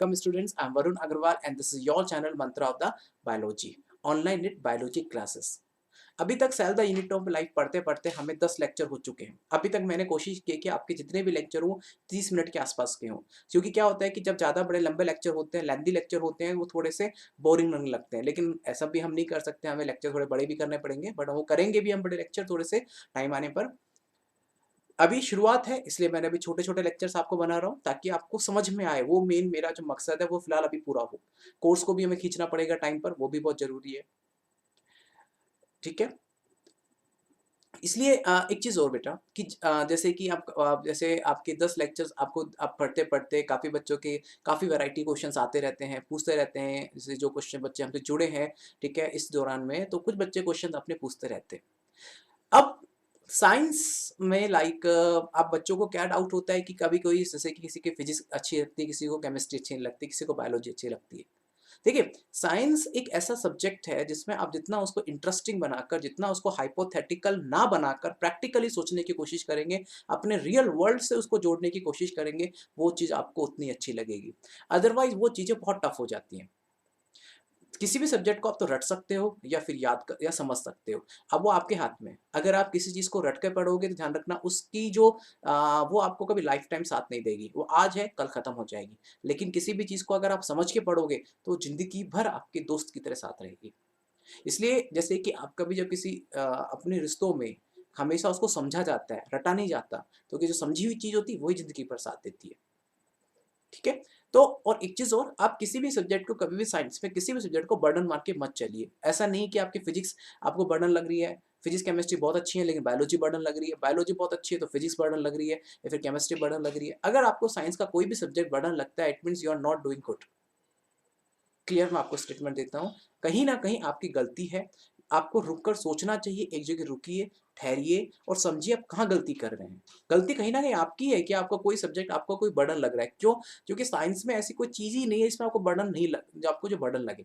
Welcome students, I'm Varun Agarwal and this is your channel Mantra of the Biology, online NIT Biology classes। अभी तक cell the unit of life पढ़ते पढ़ते हमें 10 lecture हो चुके हैं। अभी तक मैंने कोशिश की कि आपके जितने भी लेक्चर हों 30 मिनट के आसपास के हों, क्योंकि क्या होता है कि जब ज़्यादा बड़े लंबे लेक्चर होते हैं, लेंथी लेक्चर होते हैं, वो थोड़े से बोरिंग लगने लगते हैं। लेकिन ऐसा भी हम नहीं कर सकते, हमें लेक्चर थोड़े बड़े भी करने पड़ेंगे, बट वो करेंगे भी हम बड़े लेक्चर थोड़े से टाइम आने पर। अभी शुरुआत है इसलिए मैंने अभी छोटे-छोटे लेक्चर्स आपको बना रहा हूँ ताकि आपको समझ में आए, वो मेन मेरा जो मकसद है वो फिलहाल अभी पूरा हो। कोर्स को भी हमें खींचना पड़ेगा टाइम पर, वो भी बहुत ज़रूरी है। ठीक है? इसलिए एक चीज़ और बेटा कि जैसे कि जैसे आपके 10 लेक्चर्स आपको आप पढ़ते-पढ़ते काफ़ी बच्चों के काफ़ी वैरायटी क्वेश्चन्स आते रहते हैं, पूछते रहते हैं। जैसे जो क्वेश्चन बच्चे हमसे जुड़े हैं, ठीक है, इस दौरान में तो कुछ बच्चे क्वेश्चन अपने पूछते रहते हैं। अब साइंस में आप बच्चों को क्या डाउट होता है कि कभी कोई जैसे कि किसी की फिजिक्स अच्छी लगती है, किसी को केमिस्ट्री अच्छी नहीं लगती, किसी को बायोलॉजी अच्छी लगती है। देखिए, साइंस एक ऐसा सब्जेक्ट है जिसमें आप जितना उसको इंटरेस्टिंग बनाकर, जितना उसको हाइपोथेटिकल ना बनाकर प्रैक्टिकली सोचने की कोशिश करेंगे, अपने रियल वर्ल्ड से उसको जोड़ने की कोशिश करेंगे, वो चीज़ आपको उतनी अच्छी लगेगी। अदरवाइज़ वो चीज़ें बहुत टफ हो जाती हैं। किसी भी सब्जेक्ट को आप तो रट सकते हो या फिर या समझ सकते हो। अब वो आपके हाथ में है। अगर आप किसी चीज़ को रट के पढ़ोगे तो ध्यान रखना उसकी वो आपको कभी लाइफ टाइम साथ नहीं देगी। वो आज है, कल खत्म हो जाएगी। लेकिन किसी भी चीज़ को अगर आप समझ के पढ़ोगे तो ज़िंदगी भर आपके दोस्त की तरह साथ रहेगी। इसलिए जैसे कि आप कभी जब किसी अपने रिश्तों में हमेशा उसको समझा जाता है, रटा नहीं जाता, तो कि जो समझी हुई चीज़ होती है वही ज़िंदगी भर साथ देती है। ठीक है? तो और एक चीज़ और, आप किसी भी सब्जेक्ट को कभी भी साइंस में किसी भी सब्जेक्ट को बर्डन मार के मत चलिए। ऐसा नहीं कि आपकी फिज़िक्स आपको बर्डन लग रही है, फिज़िक्स, केमिस्ट्री बहुत अच्छी है लेकिन बायोलॉजी बर्डन लग रही है, बायोलॉजी बहुत अच्छी है तो फिज़िक्स बर्डन लग रही है या फिर केमिस्ट्री बर्डन लग रही है। अगर आपको साइंस का कोई भी सब्जेक्ट बर्डन लगता है, it means you are not doing good. Clear मैं आपको स्टेटमेंट देता हूँ, कहीं न कहीं आपकी गलती है, आपको रुक कर सोचना चाहिए, एक जगह रुकिए, ठहरिए और समझिए आप कहाँ गलती कर रहे हैं। गलती कहीं न कहीं आपकी है कि आपका कोई सब्जेक्ट आपको कोई बर्डन लग रहा है। क्यों? क्योंकि साइंस में ऐसी कोई चीज़ ही नहीं है जिसमें आपको बर्डन नहीं लग जो आपको जो बर्डन लगे।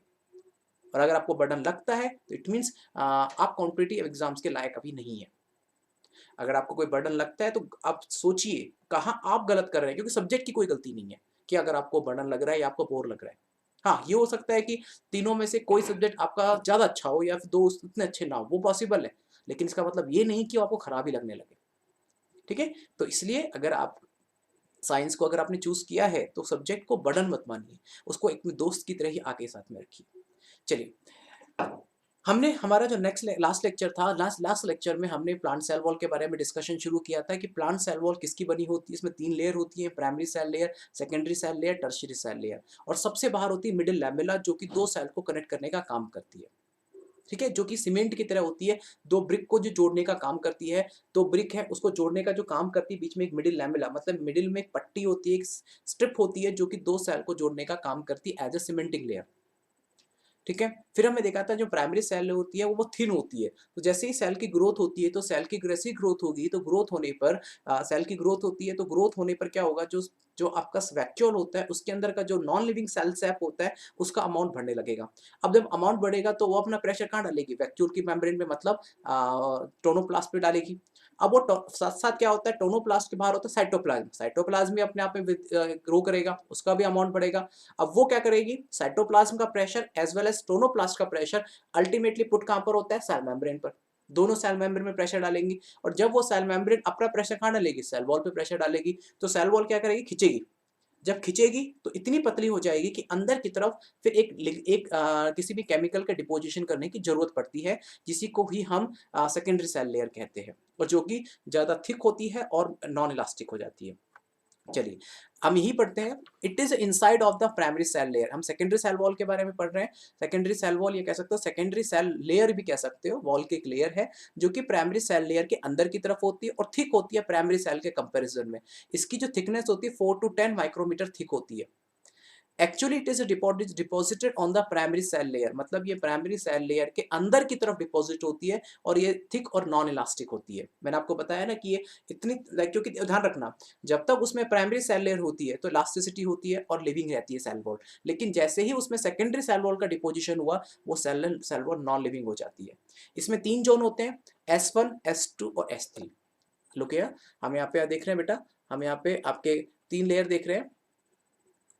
और अगर आपको बर्डन लगता है तो इट मीन्स आप कॉम्पिटिटिव एग्ज़ाम्स के लायक अभी नहीं है। अगर आपको कोई बर्डन लगता है तो आप सोचिए कहाँ आप गलत कर रहे हैं, क्योंकि सब्जेक्ट की कोई गलती नहीं है कि अगर आपको बर्डन लग रहा है या आपको बोर लग रहा है। हाँ, ये हो सकता है कि तीनों में से कोई सब्जेक्ट आपका ज़्यादा अच्छा हो या फिर 2 उतने अच्छे ना हो, वो पॉसिबल है। लेकिन इसका मतलब ये नहीं कि वो आपको खराब ही लगने लगे। ठीक है? तो इसलिए अगर आप साइंस को अगर आपने चूज़ किया है तो सब्जेक्ट को बर्डन मत मानिए, उसको एक दोस्त की तरह ही आगे साथ में रखिए। चलिए, हमने हमारा जो लास्ट लेक्चर था, लास्ट लास्ट लेक्चर में हमने प्लांट सेल वॉल के बारे में डिस्कशन शुरू किया था कि प्लांट सेल वॉल किसकी बनी होती है। इसमें 3 लेयर होती हैं, primary cell layer, secondary cell layer, tertiary cell layer और सबसे बाहर होती है मिडल लैमेला, जो कि 2 सेल को कनेक्ट करने का काम करती है। ठीक है? जो कि सीमेंट की तरह होती है, 2 ब्रिक को जो जोड़ने का काम करती है, 2 ब्रिक है उसको जोड़ने का जो काम करती है, बीच में एक मिडल लैमेला मतलब मिडल में एक पट्टी होती है, एक स्ट्रिप होती है जो कि 2 सेल को जोड़ने का काम करती है एज़ अ सीमेंटिंग लेयर। ठीक है? फिर हमने देखा था जो प्राइमरी सेल होती है वो बहुत थिन होती है। तो जैसे ही सेल की ग्रोथ होती है तो सेल की जैसे ही ग्रोथ होगी तो ग्रोथ होने पर सेल की ग्रोथ होती है तो ग्रोथ होने पर क्या होगा, जो जो आपका वैक्यूल होता है उसके अंदर का जो नॉन लिविंग सेल सैप होता है उसका अमाउंट बढ़ने लगेगा। अब जब अमाउंट बढ़ेगा तो वो अपना प्रेशर कहाँ डालेगी? वैक्यूल की मेम्ब्रेन में मतलब टोनोप्लास्ट पे डालेगी। अब वो साथ-साथ क्या होता है, टोनोप्लास्ट के बाहर होता है साइटोप्लाज्म। साइटोप्लाज्म भी अपने आप में ग्रो करेगा, उसका भी अमाउंट बढ़ेगा। अब वो क्या करेगी, साइटोप्लाज्म का pressure as well as tonoplast का प्रेशर अल्टीमेटली पुट कहाँ पर होता है? सेल मेम्ब्रेन पर। दोनों सेल मेम्ब्रेन में प्रेशर डालेंगी और जब वो सेल मेम्ब्रेन अपना प्रेशर कहाँ डालेगी? सेल वॉल पे प्रेशर डालेगी, तो सेल वॉल क्या करेगी? खींचेगी। जब खींचेगी तो इतनी पतली हो जाएगी कि अंदर की तरफ फिर किसी भी केमिकल के डिपोज़िशन करने की ज़रूरत पड़ती है, जिसी को ही हम सेकेंडरी सेल लेयर कहते हैं और जो कि ज़्यादा थिक होती है और नॉन इलास्टिक हो जाती है। चलिए, हम यही पढ़ते हैं, it is inside of the primary cell layer. हम सेकेंडरी सेल वॉल के बारे में पढ़ रहे हैं। सेकेंडरी सेल वॉल ये कह सकते हो, सेकेंडरी सेल लेयर भी कह सकते हो, वॉल की एक लेयर है जो कि प्राइमरी सेल लेयर के अंदर की तरफ होती है और थिक होती है प्राइमरी सेल के कंपैरिजन में। इसकी जो थिकनेस होती है 4 टू 10 माइक्रोमीटर थिक होती है। Actually it is deposited on the primary cell layer, मतलब ये प्राइमरी सेल लेयर के अंदर की तरफ डिपॉजिट होती है और ये थिक और नॉन इलास्टिक होती है। मैंने आपको बताया ना कि ये इतनी क्योंकि ध्यान रखना, जब तक उसमें प्राइमरी सेल लेयर होती है तो इलास्टिसिटी होती है और लिविंग रहती है सेल वॉल। लेकिन जैसे ही उसमें सेकेंडरी सेल वॉल का डिपोजिशन हुआ वो सेल वॉल नॉन लिविंग हो जाती है। इसमें 3 जोन होते हैं, S1, S2 और S3। लुक हियर, हम यहाँ पे देख रहे हैं बेटा, हम यहाँ पे आपके 3 लेयर देख रहे हैं।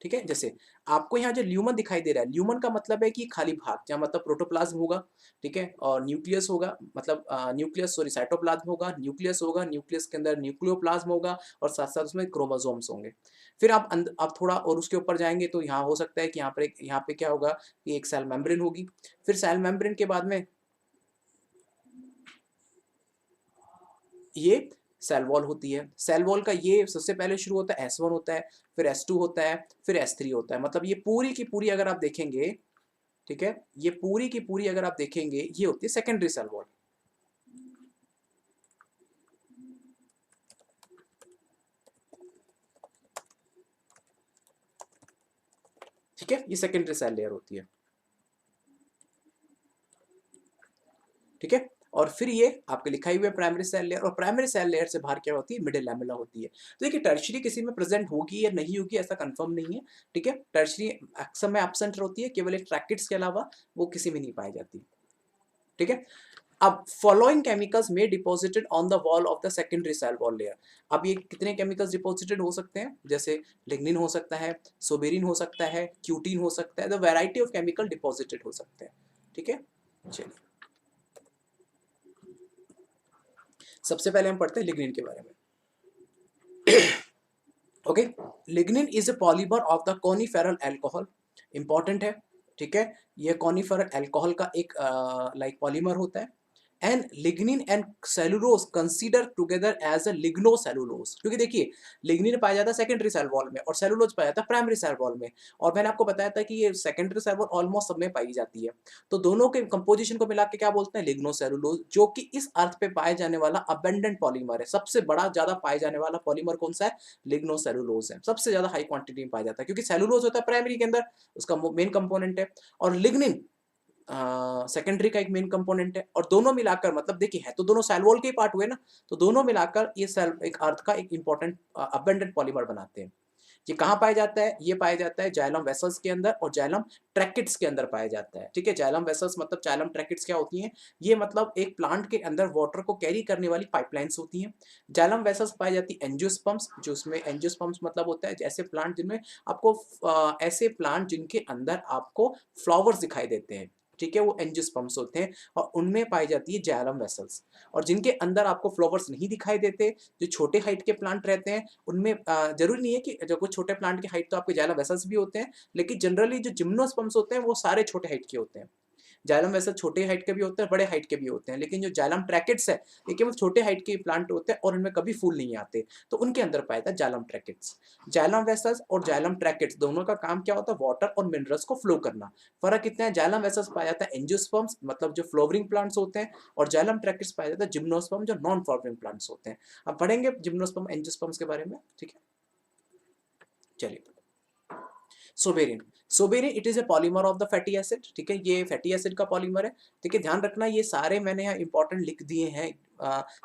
ठीक है? जैसे आपको यहाँ जो ल्यूमन दिखाई दे रहा है, ल्यूमन का मतलब है कि खाली भाग, जहाँ मतलब प्रोटोप्लाज्म होगा, ठीक है, और न्यूक्लियस होगा, मतलब न्यूक्लियस सॉरी साइटोप्लाज्म होगा, न्यूक्लियस होगा, न्यूक्लियस के अंदर न्यूक्लियोप्लाज्म होगा और साथ-साथ उसमें क्रोमोसोम्स होंगे। फिर आप थोड़ा और उसके ऊपर जाएँगे तो यहाँ हो सकता है कि यहाँ पे क्या होगा कि एक सेल मेम्ब्रेन होगी। फिर सेल मेम्ब्रेन के बाद में ये सेल वॉल होती है। सेल वॉल का ये सबसे पहले शुरू होता है S1 होता है, फिर S2 होता है, फिर S3 होता है। मतलब ये पूरी की पूरी अगर आप देखेंगे, ठीक है? ये पूरी की पूरी अगर आप देखेंगे, ये होती है सेकेंडरी सेल वॉल। ठीक है? ये सेकेंडरी सेल लेयर होती है। ठीक है? और फिर ये आपके लिखा ही हुआ है प्राइमरी सेल लेयर, और प्राइमरी सेल लेयर से बाहर क्या होती है? मिडिल लैमेला होती है। तो देखिए टर्शियरी किसी में प्रेजेंट होगी या नहीं होगी ऐसा कंफर्म नहीं है। ठीक है? टर्शियरी अक्सर में एब्सेंट होती है, केवल एक ट्रैकिड्स के अलावा वो किसी में नहीं पाई जाती। ठीक है? अब फॉलोइंग केमिकल्स में deposited on the wall of the secondary cell wall layer. अब ये कितने केमिकल्स डिपॉजिटेड हो सकते हैं? जैसे लिग्निन हो सकता है, सोबेरिन हो सकता है, क्यूटीन हो सकता है, the variety of chemical deposited हो सकते हैं। ठीक है? चलिए सबसे पहले हम पढ़ते हैं लिग्निन के बारे में। Okay, lignin is a polymer of the coniferyl alcohol. Important है, ठीक है, ये कॉनिफेरल अल्कोहल का एक लाइक पॉलीमर होता है। And lignin and cellulose consider together as a lignocellulose, क्योंकि देखिए लिग्निन पाया जाता है सेकेंडरी सेल वॉल में और सेलुलोज पाया जाता है प्राइमरी सेल वॉल में। और मैंने आपको बताया था कि ये सेकेंडरी सेल वॉल ऑलमोस्ट सब में पाई जाती है। तो दोनों के कंपोजिशन को मिला के क्या बोलते हैं? लिग्नोसेलुलोज, जो कि इस अर्थ पे पाए जाने वाला अबेंडेंट पॉलीमर है। सबसे बड़ा ज्यादा पाए जाने वाला पॉलीमर कौन सा है? लिग्नोसेलुलोज है, सबसे ज्यादा हाई क्वांटिटी में पाया जाता है, क्योंकि सेलुलोज होता है प्राइमरी के अंदर, उसका मेन कंपोनेंट है, और लिग्निन सेकेंडरी का एक मेन कंपोनेंट है। और दोनों मिलाकर मतलब देखिए है तो दोनों सेल वॉल के ही पार्ट हुए ना, तो दोनों मिलाकर ये सेल एक अर्थ का एक इंपॉर्टेंट अबेंडेंट पॉलीमर बनाते हैं। ये कहाँ पाया जाता है? ये पाया जाता है जाइलम वेसल्स के अंदर और जाइलम ट्रैकिट्स के अंदर पाया जाता है। ठीक है, जाइलम वेसल्स मतलब जाइलम ट्रैकिट्स क्या होती हैं? ये मतलब एक प्लांट के अंदर वाटर को कैरी करने वाली पाइपलाइंस होती हैं। जाइलम वेसल्स पाई जाती है एंजियोस्पर्म्स, जो उसमें एंजियोस्पर्म्स मतलब होता है ऐसे प्लांट जिनमें आपको ऐसे प्लांट जिनके अंदर आपको फ्लावर्स दिखाई देते हैं। ठीक है, वो एंजियोस्पर्म्स होते हैं और उनमें पाई जाती है जाइलम वेसल्स। और जिनके अंदर आपको फ्लावर्स नहीं दिखाई देते, जो छोटे हाइट के प्लांट रहते हैं, उनमें जरूरी नहीं है कि जो कुछ छोटे प्लांट की हाइट तो आपके जाइलम वेसल्स भी होते हैं, लेकिन जनरली जो जिम्नोस्पर्म्स होते हैं वो सारे छोटे हाइट के होते हैं। जाइलम वैसे छोटे हाइट के भी होते हैं, बड़े हाइट के भी होते हैं, लेकिन जो जाइलम ट्रैकेट्स है ये केवल छोटे हाइट के प्लांट होते हैं और इनमें कभी फूल नहीं आते, तो उनके अंदर पाया था जाइलम ट्रैकेट्स। जाइलम वेसल्स और जाइलम ट्रैकेट्स दोनों का काम क्या होता है? वाटर और मिनरल्स को फ्लो करना। फर्क कितना है? जाइलम वेसल्स पाया जाता है एंजियोस्पर्म्स मतलब जो फ्लोवरिंग प्लांट्स होते हैं, और जाइलम ट्रैकेट्स पाया जाता है जिम्नोस्पर्म जो नॉन फ्लोवरिंग प्लांट्स होते हैं। अब पढ़ेंगे जिम्नोस्पर्म एंजियोस्पर्म्स के बारे में। ठीक है, चलिए suberin. Suberin it is a polymer of the fatty acid. ठीक है, ये फैटी एसिड का पॉलीमर है। ठीक है, ध्यान रखना ये सारे मैंने यहाँ इंपॉर्टेंट लिख दिए हैं।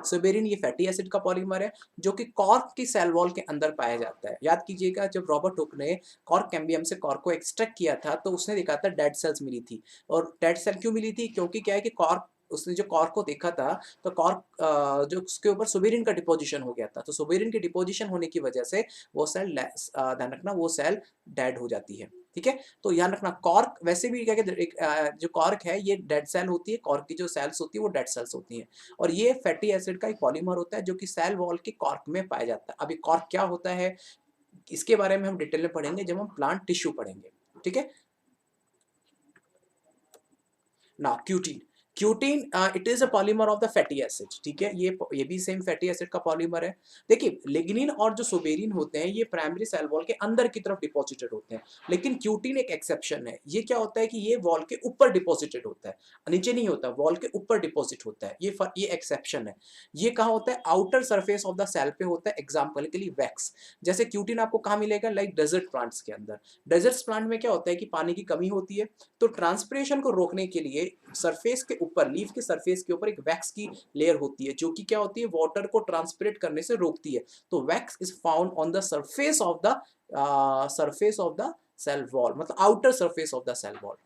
सोबेरिन ये फैटी एसिड का पॉलीमर है जो कि कॉर्क की सेल वॉल के अंदर पाया जाता है। याद कीजिएगा जब रॉबर्ट हुक ने कॉर्क कैम्बियम से कॉर्क को एक्सट्रैक्ट किया था तो उसने देखा था डेड सेल्स मिली थी। और डेड सेल क्यों मिली थी? क्योंकि क्या है कि कॉर्क उसने जो कॉर्क को देखा था तो कॉर्क जो उसके ऊपर सोबेरिन का डिपोजिशन हो गया था, तो सोबेरिन के डिपोजिशन होने की वजह से वो सेल ध्यान रखना वो सेल डेड हो जाती है। ठीक है, तो ध्यान रखना कॉर्क वैसे भी क्या कहते हैं जो कॉर्क है ये डेड सेल होती है, कॉर्क की जो सेल्स होती है वो डेड सेल्स होती हैं। और ये फैटी एसिड का एक पॉलीमर होता है जो कि सेल वॉल के कॉर्क में पाया जाता है। अभी कॉर्क क्या होता है इसके बारे में हम डिटेल में पढ़ेंगे जब हम प्लांट टिश्यू पढ़ेंगे। ठीक है ना, cutin. Cutin it is a polymer of the fatty acid. ठीक है, ये भी सेम फैटी एसिड का पॉलीमर है। देखिए लिग्निन और जो सोबेरिन होते हैं ये प्राइमरी सेल वॉल के अंदर की तरफ डिपॉजिटेड होते हैं, लेकिन क्यूटीन एक एक्सेप्शन है। ये क्या होता है कि ये वॉल के ऊपर डिपॉजिटेड होता है, नीचे नहीं होता, वॉल के ऊपर डिपॉजिट होता है। ये एक्सेप्शन है। ये कहाँ होता है? Outer surface of the cell पे होता है। एग्जाम्पल के लिए वैक्स। जैसे क्यूटीन आपको कहाँ मिलेगा? लाइक डेजर्ट प्लांट्स के अंदर। डेजर्ट प्लांट में क्या होता है कि पानी की कमी होती है, तो ट्रांसपिरेशन को रोकने के लिए सरफेस के ऊपर, लीफ के सरफेस के ऊपर एक वैक्स की लेयर होती है जो कि क्या होती है? वाटर को ट्रांसपिरेट करने से रोकती है। तो wax is found on the surface of the cell wall, मतलब outer surface of the cell wall.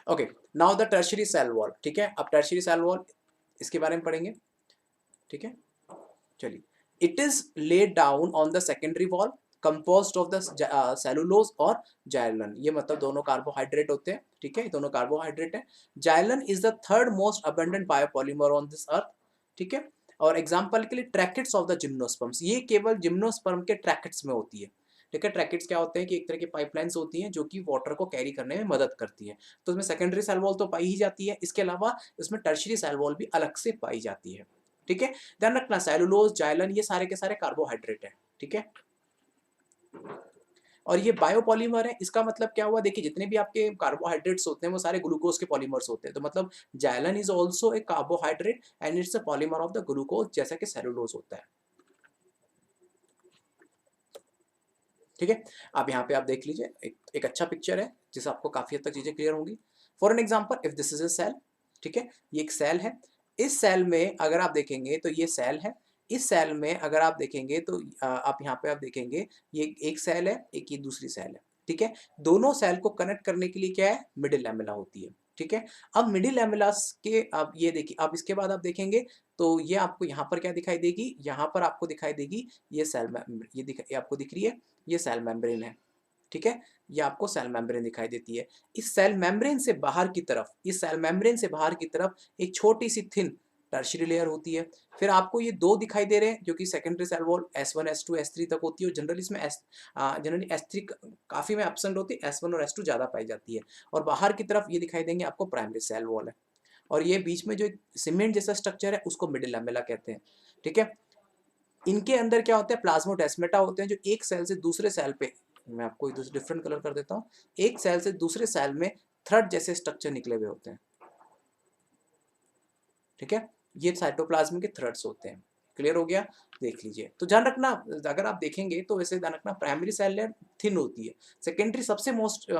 Okay, now the tertiary cell wall. ठीक है, अब टर्शियरी सेल वॉल इसके बारे में पढ़ेंगे। ठीक है, चलिए it is laid down on the secondary wall composed of the cellulose और जाइलन। ये मतलब दोनों कार्बोहाइड्रेट होते हैं, ठीक है, दोनों कार्बोहाइड्रेट है। Xylan is the third most abundant biopolymer on this earth, ठीक है। और एग्जांपल के लिए ट्रैकेट्स ऑफ द जिम्नोस्पर्म्स, ये केवल जिम्नोस्पर्म के ट्रैकेट्स में होती है, ठीक है। ट्रैकेट्स क्या होते हैं कि एक तरह की पाइपलाइंस होती हैं जो कि वाटर को कैरी करने में मदद करती है। तो इसमें सेकेंडरी सेल वॉल तो पाई ही जाती है, इसके अलावा इसमें टर्शियरी सेल वॉल भी अलग से पाई जाती है, ठीक है। ध्यान रखना सेलुलोज, जाइलन ये सारे के सारे कार्बोहाइड्रेट है, ठीक है। और ये बायोपॉलीमर है, इसका मतलब क्या हुआ, देखिए जितने भी आपके कार्बोहाइड्रेट्स होते हैं वो सारे ग्लूकोज के पॉलीमर्स होते हैं। तो मतलब xylan is also a carbohydrate and it's a polymer of the glucose, जैसा कि सेलुलोज होता है, ठीक है। अब यहाँ पे आप देख लीजिए एक अच्छा पिक्चर है जिससे आपको काफी हद तक चीजें क्लियर होंगी। For an example, if this is a cell, ठीक है, ये एक सेल है। इस सेल में अगर आप देखेंगे तो ये सेल है। इस सेल में अगर आप देखेंगे तो आप यहाँ पे आप देखेंगे ये एक सेल है, एक ये दूसरी सेल है, ठीक है। दोनों सेल को कनेक्ट करने के लिए क्या है, मिडिल लैमेला होती है, ठीक है। अब मिडिल लैमेलास के अब ये देखिए, अब इसके बाद आप देखेंगे तो ये आपको यहाँ पर क्या दिखाई देगी, यहाँ पर आपको दिखाई देगी ये सेल, ये आपको दिख रही है, ये सेल मेम्ब्रेन है, ठीक है। ये आपको सेल मेम्ब्रेन दिखाई देती है। इस सेल मेम्ब्रेन से बाहर की तरफ, इस सेल मेम्ब्रेन से बाहर की तरफ एक छोटी सी थिन टर्शियरी लेयर होती है। फिर आपको ये दो दिखाई दे रहे हैं जो कि secondary cell wall S1 S2 S3 तक होती है। और जनरली इसमें जनरली S3 काफी में एब्सेंट होती है, S1 और S2 ज्यादा पाई जाती है। और बाहर की तरफ ये दिखाई देंगे आपको प्राइमरी सेल वॉल है। और ये बीच में जो सीमेंट जैसा स्ट्रक्चर है उसको मिडिल लैमेला कहते हैं, ठीक है। इनके अंदर क्या होता है, प्लाज्मोडेस्माटा होते हैं जो एक सेल से दूसरे सेल पे, मैं आपको डिफरेंट कलर कर देता हूँ, एक सेल से दूसरे सेल में थ्रेड जैसे स्ट्रक्चर निकले हुए होते हैं, ठीक है। ये साइटोप्लाज्म के थ्रेड्स होते हैं। क्लियर हो गया, देख लीजिए। तो ध्यान रखना, अगर आप देखेंगे तो वैसे ध्यान रखना प्राइमरी सेल लेयर थिन होती है, सेकेंडरी सबसे मोस्ट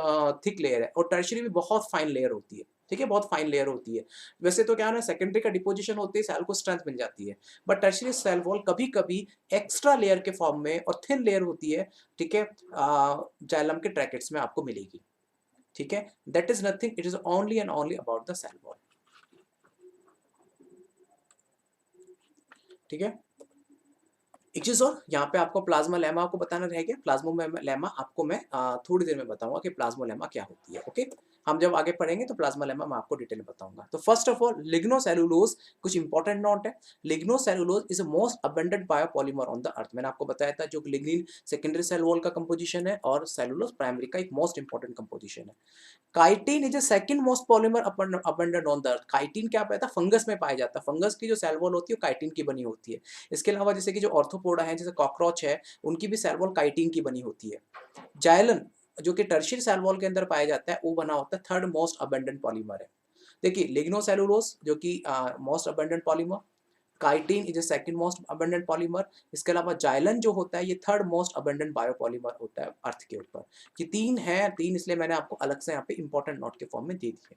थिक लेयर है, और टर्शियरी भी बहुत फाइन लेयर होती है, ठीक है, बहुत फाइन लेयर होती है। वैसे तो क्या है ना, सेकेंडरी का डिपोजिशन होते ही सेल को स्ट्रेंथ मिल जाती है, बट टर्शियरी सेल वॉल कभी कभी एक्स्ट्रा लेयर के फॉर्म में और थिन लेयर होती है, ठीक है, जाइलम के ट्रैकेट्स में आपको मिलेगी, ठीक है। That is nothing, it is only and only about the cell wall, ठीक है। एक चीज और, यहाँ पे आपको प्लाज्मा लेमा को बताना रह गया। प्लाज्मा लेमा आपको मैं थोड़ी देर में बताऊंगा कि प्लाज्मा लेमा क्या होती है, ओके। हम जब आगे पढ़ेंगे तो प्लाज्मा लेमा मैं आपको डिटेल में बताऊंगा। तो फर्स्ट ऑफ ऑल लिग्नोसेलुलोज, कुछ इंपॉर्टेंट नोट है। Lignocellulose is most abundant biopolymer on the earth. मैंने आपको बताया था जो लिग्निन सेकेंडरी सेल वॉल का कंपोजिशन है और सेलुलोज प्राइमरी का एक मोस्ट इंपॉर्टेंट कंपोजिशन है। Chitin is the second most polymer abundant on the earth. Chitin क्या पाया था, फंगस में पाया जाता है। फंगस की जो सेल वॉल होती है वो काइटिन की बनी होती है। इसके अलावा जैसे कि जो ऑर्थोपोडा है, जैसे कॉकरोच है, उनकी भी सेल वॉल काइटिन की बनी होती है। जाइलन जो कि टर्शियरी सेल वॉल के अंदर पाया जाता है, वो बना होता है थर्ड मोस्ट अबंडेंट पॉलीमर है। देखिए लिग्नोसेलुलोज जो कि most abundant polymer, chitin is the second most abundant polymer. इसके अलावा जाइलन जो होता है ये थर्ड मोस्ट अबंडेंट बायोपॉलीमर होता है अर्थ के ऊपर। ये तीन है, तीन इसलिए मैंने आपको अलग से यहाँ पे इंपॉर्टेंट नोट के फॉर्म में दे दिए।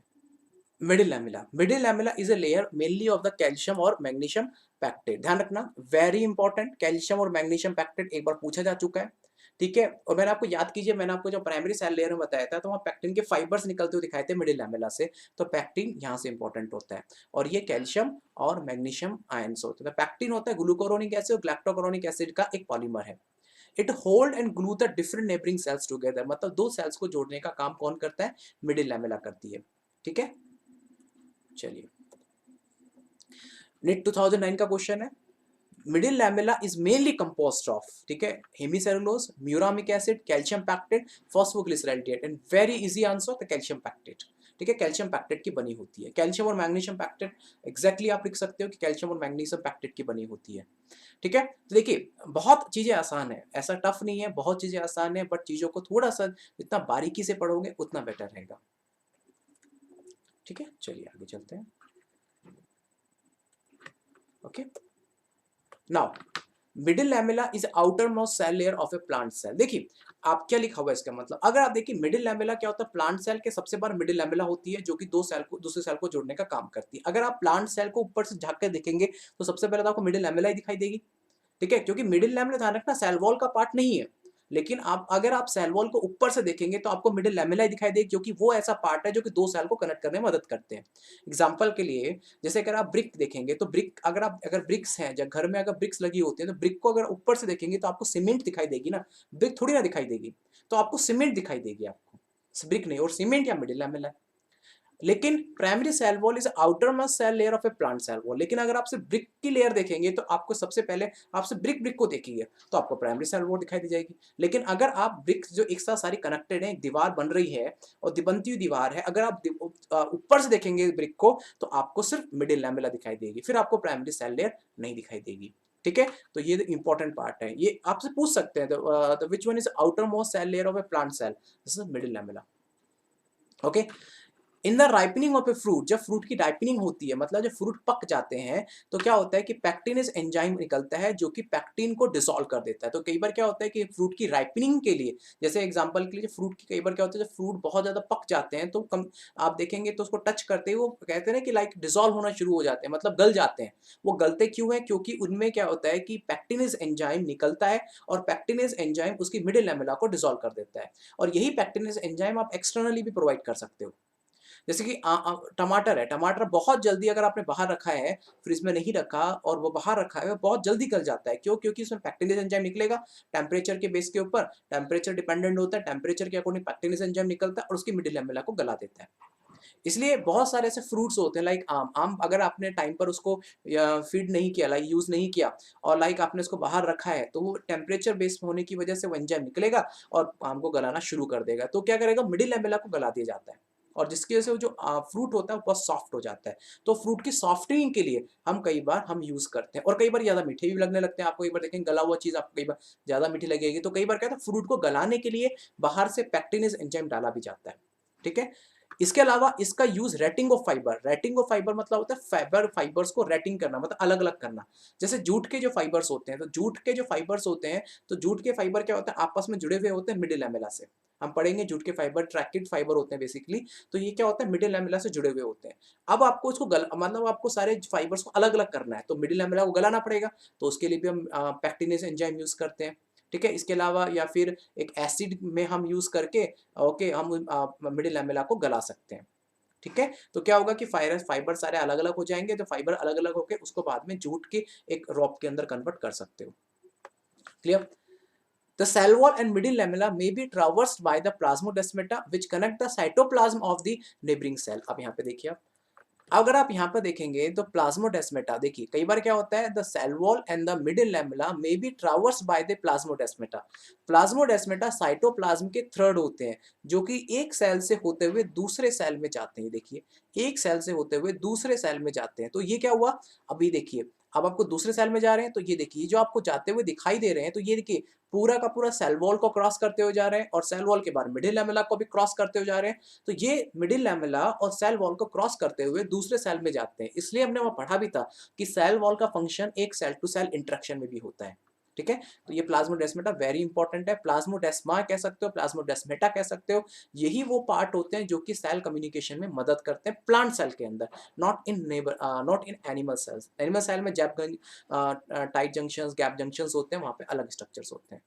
Middle lamella, middle lamella is a layer mainly of the calcium और मैग्नीशियम पैक्टेट। ध्यान रखना, वेरी इंपॉर्टेंट, कैल्शियम और मैग्नीशियम पैक्टेट एक बार पूछा जा चुका है, ठीक है। और मैंने आपको याद कीजिए, मैंने आपको जो प्राइमरी सेल लेयर में बताया था तो वहाँ पैक्टिन के फाइबर्स निकलते हुए दिखाए थे मिडिल लैमेला से। तो पैक्टिन यहाँ से इंपॉर्टेंट होता है, और ये कैल्शियम और मैग्नीशियम आयंस होते हैं। पैक्टिन होता है ग्लूकोरोनिक एसिड और ग्लैक्टोकोरोनिक एसिड का एक पॉलीमर है। It hold and glue the different neighbouring cells together. मतलब दो सेल्स को जोड़ने का काम कौन करता है, मिडिल लैमेला करती है, ठीक है। चलिए, नेट 2009 का क्वेश्चन है। Middle lamella is mainly composed of, ठीक है, hemicellulose, muramic acid, calcium pectate, phosphoglyceridate, and very easy answer the calcium pectate, ठीक है। कैल्शियम पैक्टेट की बनी होती है। कैल्शियम और मैग्नीशियम पैक्टेट एग्जैक्टली आप लिख सकते हो कि कैल्शियम और मैग्नीशियम पैक्टेट की बनी होती है, ठीक है। तो देखिए बहुत चीजें आसान है, ऐसा टफ नहीं है, बहुत चीजें आसान है, बट चीजों को थोड़ा सा जितना बारीकी से पढ़ोगे उतना बेटर रहेगा, ठीक है। चलिए आगे चलते हैं, okay. Now middle lamella is outermost cell layer of a plant cell. देखिए आप क्या लिखा हुआ है इसका मतलब, अगर आप देखिए मिडिल लैमेला क्या होता है, प्लांट सेल के सबसे बार मिडिल लैमेला होती है जो कि दो सेल को दूसरे सेल को जोड़ने का काम करती है। अगर आप प्लांट सेल को ऊपर से झांक कर देखेंगे तो सबसे पहले तो आपको मिडिल लैमेला ही दिखाई देगी, ठीक है, क्योंकि मिडिल लैमेला ध्यान रखना सेल वॉल का पार्ट नहीं है। लेकिन आप अगर आप सेल वॉल को ऊपर से देखेंगे तो आपको मिडिल लैमेला दिखाई देगी, क्योंकि वो ऐसा पार्ट है जो कि दो सेल को कनेक्ट करने में मदद करते हैं। एग्जाम्पल के लिए, जैसे अगर आप ब्रिक देखेंगे तो ब्रिक अगर ब्रिक्स हैं, जब घर में अगर ब्रिक्स लगी होती है तो ब्रिक को अगर ऊपर से देखेंगे तो आपको सीमेंट दिखाई देगी ना, ब्रिक थोड़ी ना दिखाई देगी, तो आपको सीमेंट दिखाई देगी, आपको ब्रिक नहीं, और सीमेंट या मिडिल लैमेला। लेकिन primary cell wall is outermost cell layer of a plant cell wall. लेकिन अगर आप सिर्फ ब्रिक की लेयर देखेंगे तो आपको सबसे पहले आपसे ब्रिक को देखेंगे तो आपको प्राइमरी सेल वॉल दिखाई दी जाएगी। लेकिन अगर आप ब्रिक्स जो एक साथ सारी कनेक्टेड है, एक दीवार बन रही है और बनती हुई दीवार है, अगर आप ऊपर से देखेंगे ब्रिक को तो आपको सिर्फ मिडिल लैमेला दिखाई देगी, फिर आपको प्राइमरी सेल लेयर नहीं दिखाई देगी। ठीक है, तो ये इंपॉर्टेंट पार्ट है, ये आपसे पूछ सकते हैं which one is outermost cell layer of a plant cell, this is middle lamella. Okay, in the ripening of a fruit, जब फ्रूट की राइपनिंग होती है, मतलब जब फ्रूट पक जाते हैं तो क्या होता है कि पैक्टिनस एंजाइम निकलता है जो कि पैक्टिन को डिसॉल्व कर देता है। तो कई बार क्या होता है कि फ्रूट की राइपनिंग के लिए, जैसे एग्जांपल के लिए फ्रूट की कई बार क्या होता है, जब फ्रूट बहुत ज्यादा पक जाते हैं तो कम आप देखेंगे तो उसको टच करते ही वो कहते हैं ना कि लाइक डिसॉल्व होना शुरू हो जाते हैं, मतलब गल जाते हैं। वो गलते क्यों है? क्योंकि उनमें क्या होता है कि पैक्टिनस एंजाइम निकलता है और पैक्टिनस एंजाइम उसकी मिडिल लैमेला को डिसॉल्व कर देता है। और यही पैक्टिनस एंजाइम आप एक्सटर्नली भी प्रोवाइड कर सकते हो। जैसे कि टमाटर है, टमाटर बहुत जल्दी अगर आपने बाहर रखा है, फ्रिज में नहीं रखा और वो बाहर रखा है, वो बहुत जल्दी गल जाता है। क्यों? क्योंकि उसमें पैक्टिनेज एंजाइम निकलेगा टेम्परेचर के बेस के ऊपर, टेम्परेचर डिपेंडेंट होता है, टेम्परेचर के अकॉर्डिंग पैक्टिनेज एंजाइम निकलता है और उसकी मिडिल लैमेला को गला देता है। इसलिए बहुत सारे ऐसे फ्रूट्स होते हैं लाइक आम अगर आपने टाइम पर उसको फीड नहीं किया, लाइक यूज नहीं किया और लाइक आपने उसको बाहर रखा है, तो वो टेम्परेचर बेस्ड होने की वजह से वो एंजाइम निकलेगा और आम को गलाना शुरू कर देगा। तो क्या करेगा, मिडिल लैमेला को गला दिया जाता है और जिसकी वजह से वो जो फ्रूट होता है वो बहुत सॉफ्ट हो जाता है। तो फ्रूट की सॉफ्टनिंग के लिए हम कई बार हम यूज करते हैं, और कई बार ज्यादा मीठे भी लगने लगते हैं। आपको एक बार देखेंगे गला हुआ चीज आपको कई बार ज्यादा मीठी लगेगी, तो कई बार क्या है, फ्रूट को गलाने के लिए बाहर से पैक्टिनेज एंजाइम डाला भी जाता है। ठीक है, इसके अलावा इसका use rating of fibre, rating of fibre मतलब होता है फाइबर्स को रेटिंग करना, मतलब अलग अलग करना। जैसे जूट के जो फाइबर्स होते हैं, तो जूट के जो फाइबर्स होते हैं, तो जूट के फाइबर क्या होता है, आपस में जुड़े हुए होते हैं मिडिल लैमेला से। हम पढ़ेंगे जूट के फाइबर ट्रैकेड फाइबर होते हैं बेसिकली, तो ये क्या होता है, मिडिल लैमेला से जुड़े हुए होते हैं। अब आपको इसको मतलब आपको सारे फाइबर्स को अलग अलग करना है, तो मिडिल लैमेला को गलाना पड़ेगा, तो उसके लिए भी हम पैक्टिनेज एंजाइम यूज करते हैं। ठीक है, इसके अलावा या फिर एक एसिड में हम यूज करके ओके हम मिडिल लैमेला को गला सकते हैं। ठीक है, तो क्या होगा कि फाइबर सारे अलग अलग हो जाएंगे, तो फाइबर अलग अलग होकर उसको बाद में जूट के एक रॉप के अंदर कन्वर्ट कर सकते हो। Clear? The cell wall and middle lamella may be traversed by the plasmodesmata which connect the cytoplasm of the neighboring cell। अब यहाँ पे देखिए आप, अगर आप यहाँ पर देखेंगे तो प्लाज्मोडेस्मेटा, देखिए कई बार क्या होता है, the cell wall and the middle lamella may be traverse by the plasmodesmata. Plasmodesmata cytoplasm के थर्ड होते हैं जो कि एक सेल से होते हुए दूसरे सेल में जाते हैं। देखिए एक सेल से होते हुए दूसरे सेल में जाते हैं, तो ये क्या हुआ, अभी देखिए अब आपको दूसरे सेल में जा रहे हैं, तो ये देखिए जो आपको जाते हुए दिखाई दे रहे हैं, तो ये देखिए पूरा का पूरा सेल वॉल को क्रॉस करते हुए जा रहे हैं और सेल वॉल के बाद मिडिल लैमेला को भी क्रॉस करते हुए जा रहे हैं। तो ये मिडिल लैमेला और सेल वॉल को क्रॉस करते हुए दूसरे सेल में जाते हैं। इसलिए हमने वहां पढ़ा भी था कि सेल वॉल का फंक्शन एक सेल टू सेल इंटरेक्शन में भी होता है। ठीक है, तो ये प्लाज्मोडेस्मेटा वेरी इंपॉर्टेंट है, प्लाज्मोडेस्मा कह सकते हो, प्लाज्मोडेस्मेटा कह सकते हो। यही वो पार्ट होते हैं जो कि सेल कम्युनिकेशन में मदद करते हैं प्लांट सेल के अंदर, not in animal cells. Animal cell में टाइट जंक्शंस, गैप जंक्शंस होते हैं, वहां पे अलग स्ट्रक्चर्स होते हैं।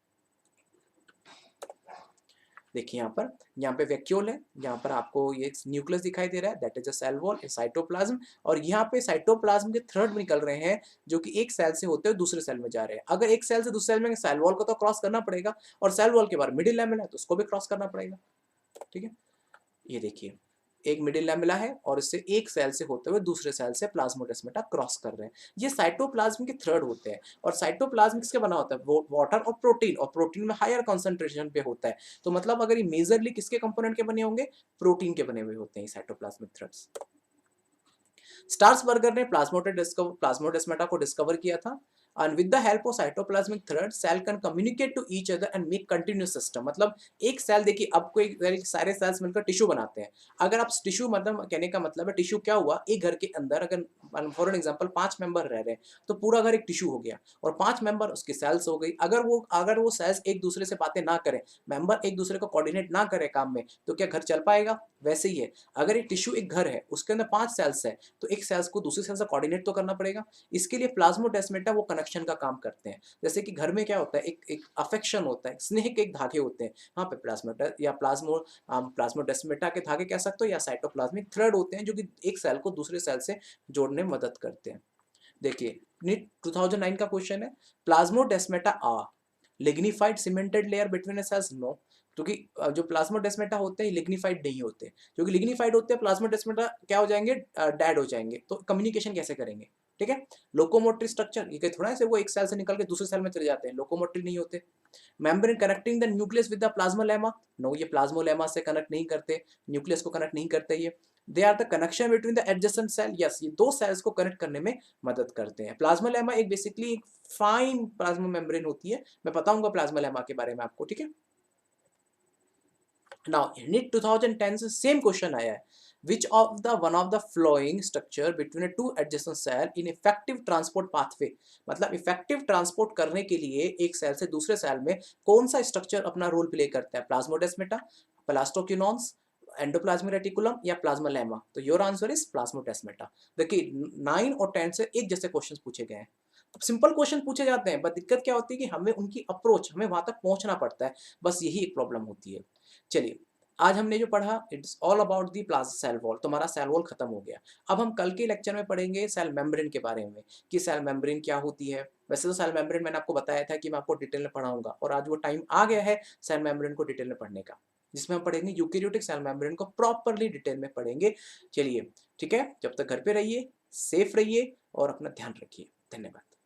देखिए यहाँ पे वैक्यूल है, यहाँ पर आपको ये न्यूक्लियस दिखाई दे रहा है, that is a cell wall, cytoplasm, और यहाँ पे साइटोप्लाज्म के थ्रेड निकल रहे हैं जो कि एक सेल से होते हुए दूसरे सेल में जा रहे हैं। अगर एक सेल से दूसरे सेल में, सेल वॉल को तो क्रॉस करना पड़ेगा और सेल वॉल के बाद मिडिल लैमेला है तो उसको भी क्रॉस करना पड़ेगा। ठीक है, ये देखिए एक मिडिल लैमेला है और इससे एक सेल से होते हुए दूसरे सेल से प्लाज्मोडेस्मेटा क्रॉस कर रहे हैं। ये साइटोप्लाज्म के थ्रेड होते हैं, और साइटोप्लाज्म किसके बना होता है, वाटर और प्रोटीन, और प्रोटीन में हायर कंसंट्रेशन पे होता है। तो मतलब अगर ये मेजरली किसके कंपोनेंट के बने होंगे, प्रोटीन के बने हुए होते हैं साइटोप्लाज्मिक थ्रेड्स। स्टार्सबर्गर ने प्लाज्मोडेस्मेटा को डिस्कवर किया था, and with the help of cytoplasmic thread cell can communicate to each other and make continuous system। मतलब एक सेल देखिए, अब कोई सारे सेल्स मिलकर टिश्यू बनाते हैं। अगर आप टिश्यू, मतलब कहने का मतलब है टिश्यू क्या हुआ, एक घर के अंदर अगर फॉर एन एग्जांपल 5 मेंबर रह रहे हैं तो पूरा घर एक टिश्यू हो गया और 5 मेंबर उसकी सेल्स हो गई। अगर वो सेल्स एक दूसरे से बातें ना करें, मेंबर एक दूसरे को कोऑर्डिनेट ना करें काम में, तो क्या घर चल पाएगा? वैसे ही है, अगर एक टिश्यू एक घर है, उसके अंदर 5 सेल्स है, तो एक सेल्स को दूसरी सेल्स से कोऑर्डिनेट तो करना पड़ेगा। इसके लिए प्लाज्मोडेस्मेटा वो कनेक्शन कंडक्शन का काम करते हैं। जैसे कि घर में क्या होता है, एक एक अफेक्शन होता है, स्नेह के एक धागे होते हैं, वहाँ पे प्लाज्मेटा या प्लाज्मोडेस्माटा के धागे कह सकते हो, या साइटोप्लाज्मिक थ्रेड होते हैं जो कि एक सेल को दूसरे सेल से जोड़ने में मदद करते हैं। देखिए, नीट 2009 का क्वेश्चन है, plasmodesmata are lignified cemented layer between cells, no. क्योंकि जो प्लाज्मोडेस्माटा होते हैं लिग्निफाइड नहीं होते, क्योंकि लिग्निफाइड होते हैं प्लाज्मोडेस्माटा क्या हो जाएंगे, डेड हो जाएंगे, तो कम्युनिकेशन कैसे करेंगे, ठीक है। लोकोमोटरी स्ट्रक्चर, ये थोड़ा से वो एक सेल से निकल के दूसरे सेल में चले जाते हैं, लोकोमोटरी नहीं होते। Membrane connecting the nucleus with the plasmalemma, no, ये प्लाज्मोलेमा से कनेक्ट नहीं करते, न्यूक्लियस को कनेक्ट नहीं करते ये। They are the connection between the adjacent cell, yes, ये दो सेल्स को कनेक्ट करने में मदद करते हैं। प्लाज्मोलेमा एक बेसिकली एक फाइन प्लाज्मा मेम्ब्रेन होती है, मैं बताऊंगा प्लाज्मोलेमा के बारे में आपको, ठीक है। नाउ नीट 2010 से सेम क्वेश्चन आया है, which of the one of the following structure between a two adjacent cell in effective transport pathway, मतलब इफेक्टिव ट्रांसपोर्ट करने के लिए एक सेल से दूसरे सेल में कौन सा स्ट्रक्चर अपना रोल प्ले करता है, प्लाज्मोडेस्माटा, प्लास्टोक्यूनॉन्स, एंडोप्लाज्मिक रेटिकुलम या प्लाज्मोलेमा, तो योर आंसर इज प्लाज्मोडेस्माटा। देखिए 9 और 10 से एक जैसे क्वेश्चन पूछे गए हैं, सिंपल क्वेश्चन पूछे जाते हैं, बट दिक्कत क्या होती है कि हमें उनकी अप्रोच, हमें वहां तक पहुंचना पड़ता है, बस यही एक प्रॉब्लम होती है। चलिए, आज हमने जो पढ़ा it's all about the plasma cell wall, तुम्हारा सेल वॉल खत्म हो गया। अब हम कल के लेक्चर में पढ़ेंगे सेल मेम्ब्रेन के बारे में, कि सेल मेम्ब्रेन क्या होती है। वैसे तो सेल मेम्ब्रेन मैंने आपको बताया था कि मैं आपको डिटेल में पढ़ाऊंगा, और आज वो टाइम आ गया है सेल मेम्ब्रेन को डिटेल में पढ़ने का, जिसमें हम पढ़ेंगे यूकेरियोटिक सेल मेम्ब्रेन को प्रॉपरली डिटेल में पढ़ेंगे। चलिए ठीक है, जब तक घर पे रहिए, सेफ रहिए और अपना ध्यान रखिए। धन्यवाद।